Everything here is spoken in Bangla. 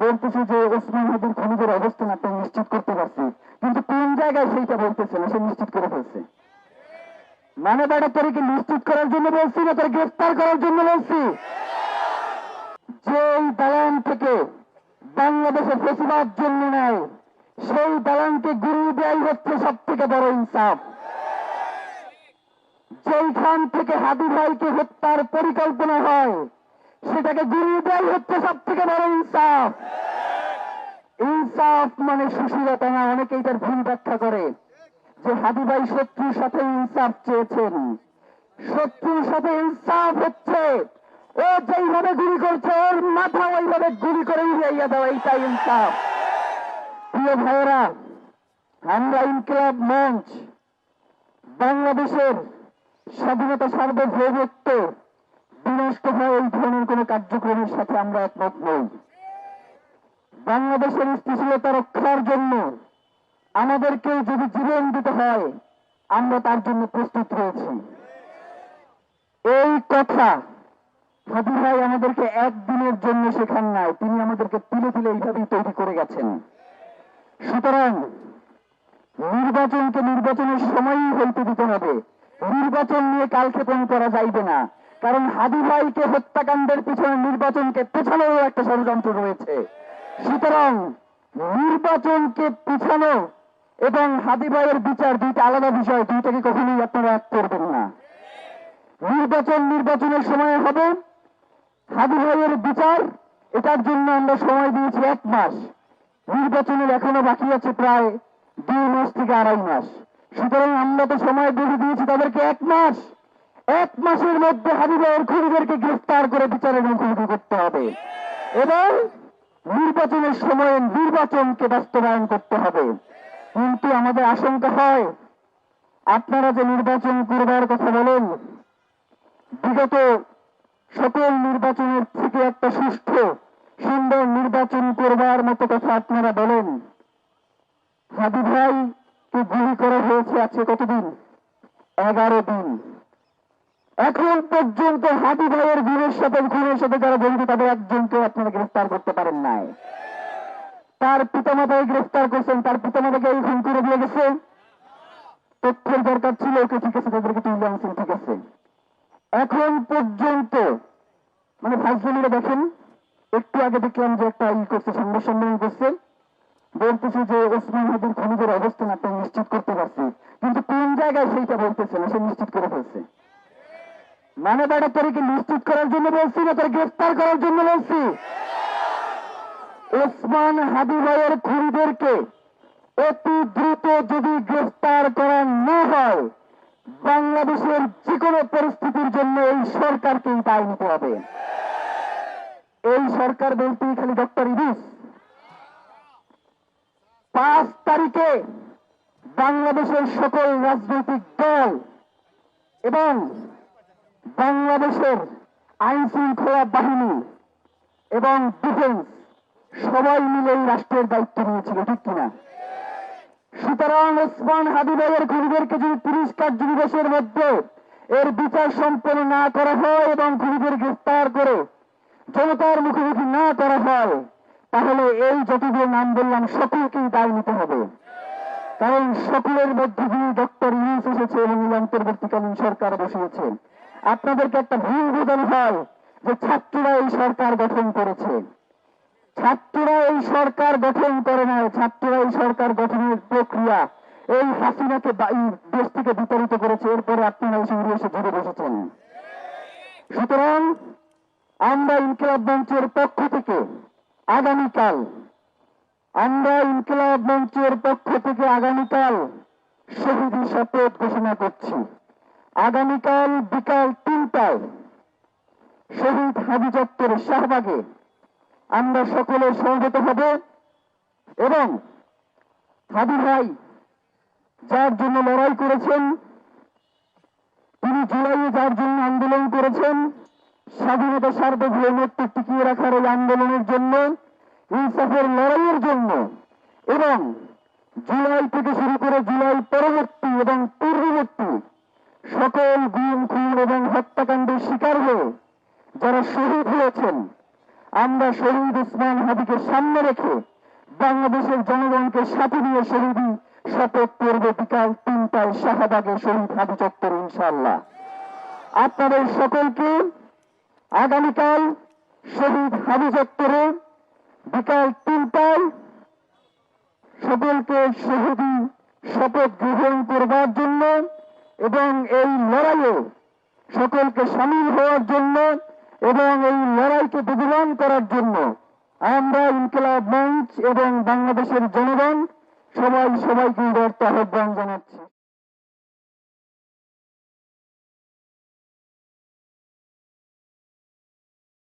বলতেছে যে ওসমান হাদির খুনিদের অবস্থান আপনারা নিশ্চিত করতে পারছি, কিন্তু কোন জায়গায় সেইটা বলতেছে না, সে নিশ্চিত করে ফেলছে। মানে বেটা তোকে নিশ্চিত করার জন্য বলছি না তোর গ্রেফতার করার জন্য বলছি? যেই দালান থেকে বাংলাদেশে ফেসিবাদ জন্ম নেয় সেই দালানকে গুরু দেয় হচ্ছে সব থেকে বড় ইনসাফ। যেইখান থেকে হাদি ভাইকে হত্যার পরিকল্পনা হয় সেটাকে গুরু দেয় হচ্ছে সব থেকে বড় ইনসাফ। ইনসাফ মানে সুশীলতা না। অনেকেই তার ভুল ব্যাখ্যা করে যে হাদি ভাই শত্রুর সাথে ইনসাফ চেয়েছেন। শত্রুর সাথে ইনসাফ হচ্ছে ও যেইভাবে গুলি করছে ওর মাথা ওইভাবে গুলি করে উড়াইয়া দেওয়া, এইটাই ইনসাফ। প্রিয় ভাইয়েরা, আমরা ইনকিলাব মঞ্চ বাংলাদেশের স্বাধীনতা সার্বভৌমত্ব বিনষ্ট হয় এই ধরনের কোন কার্যক্রমের সাথে আমরা একমত নই। বাংলাদেশের স্থিতিশীলতা রক্ষার জন্য আমাদেরকে যদি জীবন দিতে হয় আমরা তার জন্য প্রস্তুত রয়েছি। এই কথা হাদি ভাই আমাদেরকে একদিনের জন্য শেখান নাই, তিনি আমাদেরকে তুলে তুলে এইভাবেই তৈরি করে গেছেন। সুতরাং নির্বাচনকে নির্বাচনের সময়ই হইতে দিতে হবে। নির্বাচন নিয়ে কালক্ষেপণ করা যাইবে না, কারণ হাদি ভাইকে হত্যাকাণ্ডের পিছনে নির্বাচনকে পেছানোর একটা ষড়যন্ত্র রয়েছে। সুতরাং নির্বাচনকে পিছানো এবং হাদি ভাইয়ের বিচার দুইটা আলাদা বিষয়, দুইটাকে কখনোই আপনারা এক করবেন না। নির্বাচনের সময় হবে, হাদি ভাইয়ের বিচার এটার জন্য আমরা সময় দিয়েছি 1 মাস। নির্বাচনের এখনো বাকি আছে প্রায় 2 মাস থেকে 2.5 মাস। সুতরাং আমরা তো সময় বেঁধে দিয়েছি তাদেরকে 1 মাস। 1 মাসের মধ্যে হাদি ভাইয়ের খুনিদেরকে গ্রেফতার করে বিচারের মুখোমুখি করতে হবে এবং নির্বাচনের সময়ে নির্বাচনকে বাস্তবায়ন করতে হবে। কিন্তু আমাদের আশঙ্কা হয় আপনারা যে নির্বাচন করবার কথা বলেন, বিগত সকল নির্বাচনের থেকে একটা সুষ্ঠু সুন্দর নির্বাচন করবার মতো কথা আপনারা বলেন। হাদি ভাইকে গুলি করা হয়েছে আছে কতদিন? 11 দিন। এখন পর্যন্ত হাদি ভাইয়ের খুনের সাথে যারা জড়িত তাদের একজনকে আপনারা গ্রেফতার করতে পারেন নাই। তার পিতামাতাকে গ্রেফতার করছেন, তার পিতামাতাকে এই খুন করে দিয়ে গেছে। তথ্যের দরকার ছিল, ওকে ঠিক আছে, তাদেরকে তুলে আনছেন, ঠিক আছে। এখন পর্যন্ত মানে ভাইজনীরা দেখেন, একটু আগে দেখলাম যে একটা করছে, সংবাদ সম্মেলন করছে, বলতেছে যে ওসমান হাদির খুনিদের অবস্থান আপনারা নিশ্চিত করতে পারছি, কিন্তু কোন জায়গায় সেইটা বলতেছে না, সে নিশ্চিত করে ফেলছে। মানে বেটা তোকে নিশ্চিত করার জন্য বলছি না তোর গ্রেফতার করার জন্য বলছি? ওসমান হাদি ভাইয়ের খুনিদেরকে অতি দ্রুত যদি গ্রেফতার করা না হয় বাংলাদেশের যে কোনো পরিস্থিতির জন্য এই সরকারকেই দায় নিতে হবে। এই সরকার বলতেই খালি ডক্টর ইউনূস। 5 তারিখে বাংলাদেশের সকল রাজনৈতিক দল এবং বাংলাদেশের আইন শৃঙ্খলা বাহিনী এবং ডিফেন্স সবাই মিলে এই রাষ্ট্রের দায়িত্ব নিয়েছিল, ঠিক কিনা? সুতরাং ওসমান হাদি ভাইয়ের খুনিদেরকে যদি 30 কার্যদিবসের মধ্যে এর বিচার সম্পন্ন না করা হয় এবং খুনিদের গ্রেফতার করে জনতার মুখোমুখি না করা হয় তাহলে এই যতগুলো নাম বললাম সকলকেই দায় নিতে হবে। কারণ সকলের মধ্যে দিয়ে ডক্টর ইউনূস এসেছে এবং অন্তর্বর্তীকালীন সরকার বসিয়েছে। আপনাদেরকে একটা ভুল বোঝানো হয় যে ছাত্ররা এই সরকার গঠন করেছে। ছাত্ররা এই সরকার গঠন করে নাই। ছাত্ররা এই সরকার গঠনের প্রক্রিয়া এই হাসিনাকে দেশ থেকে বিতাড়িত করেছে, এরপরে আপনারা এসে উড়ে এসে জুড়ে বসেছেন। সুতরাং আমরা ইনকিলাব মঞ্চের পক্ষ থেকে আগামীকাল শহীদ শপথ ঘোষণা করছি। আগামীকাল বিকাল 3টায় শহীদ হাদি চত্বরের শাহবাগে আমরা সকলে সমবেত হব এবং হাদি ভাই যার জন্য লড়াই করেছেন, তিনি জুলাইয়ে যার জন্য আন্দোলন করেছেন, স্বাধীনতা সার্বভৌমত্ব টিকিয়ে রাখার এই আন্দোলনের জন্য, ইনসাফের লড়াইয়ের জন্য এবং জুলাই থেকে শুরু করে জুলাই পরবর্তী এবং পূর্ববর্তী সকল গুম খুন এবং হত্যাকাণ্ডের শিকার হয়ে যারা শহীদ হয়েছেন আমরা শহীদ ওসমান হাদিকে সামনে রেখে বাংলাদেশের জনগণকে সাথে নিয়ে শহীদী শপথ করবে বিকাল 3টায় শাহবাগে শহীদ হাদি চত্বরে ইনশাআল্লাহ। আপনাদের সকলকে আগামীকাল শহীদ হাদি চত্বরে বিকাল 3টায় সকলকে শহীদী শপথ গ্রহণ করবার জন্য এবং এই লড়াইয়ে সকলকে সামিল হওয়ার জন্য এবং এই লড়াইকে বিদ্যমান করার জন্য আমরা ইনকিলাব মঞ্চ এবং বাংলাদেশের জনগণ সবাইকে আহ্বান জানাচ্ছি।